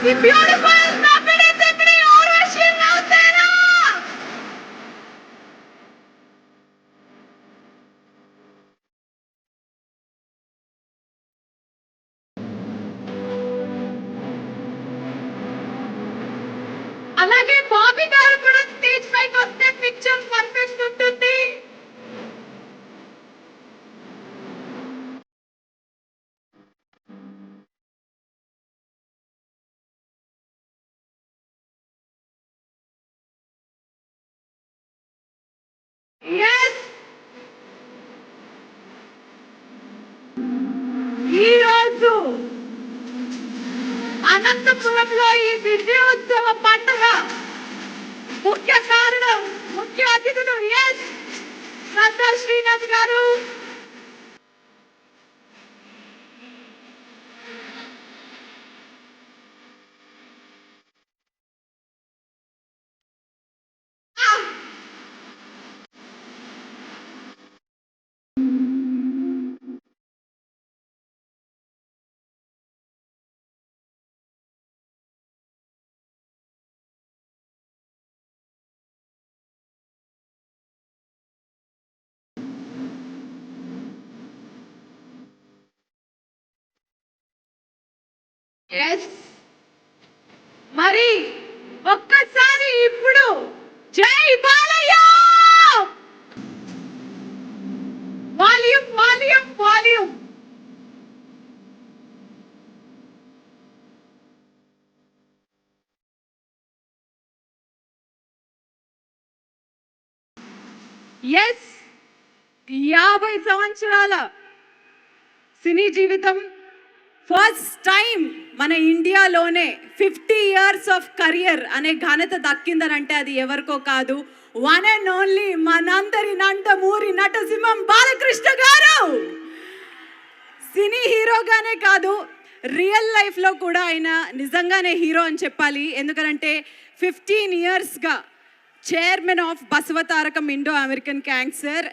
The beautiful తప్పిడి తిప్పిడి ఊర్వశి నవ్వుతేనా. అలాగే బాబీ గారు కూడా స్టేజ్ పైకి వస్తే పిక్చర్ పర్ఫెక్ట్ ఉంటుంది. ఎస్, ఈ రోజు అనంతపురంలో ఈ విజయోత్సవ పండుగ ముఖ్య కారణం, ముఖ్య అతిథులు ఎస్ శ్రద్ధా శ్రీనాథ్ గారు, ఎస్ మరి ఒక్కసారి ఇప్పుడు జై Balayya volume volume volume. Yes, 50 సంవత్సరాల సినీ జీవితం, ఫస్ట్ టైం మన ఇండియాలోనే 50 ఇయర్స్ ఆఫ్ కెరియర్ అనే ఘనత దక్కిందనంటే అది ఎవరికో కాదు, వన్ అండ్ ఓన్లీ మనందరి నందమూరి నటసింహం బాలకృష్ణ గారు. సినీ హీరోగానే కాదు, రియల్ లైఫ్లో కూడా ఆయన నిజంగానే హీరో అని చెప్పాలి. ఎందుకంటే 15 ఇయర్స్గా chairman of Basavatarakam Indo American cancer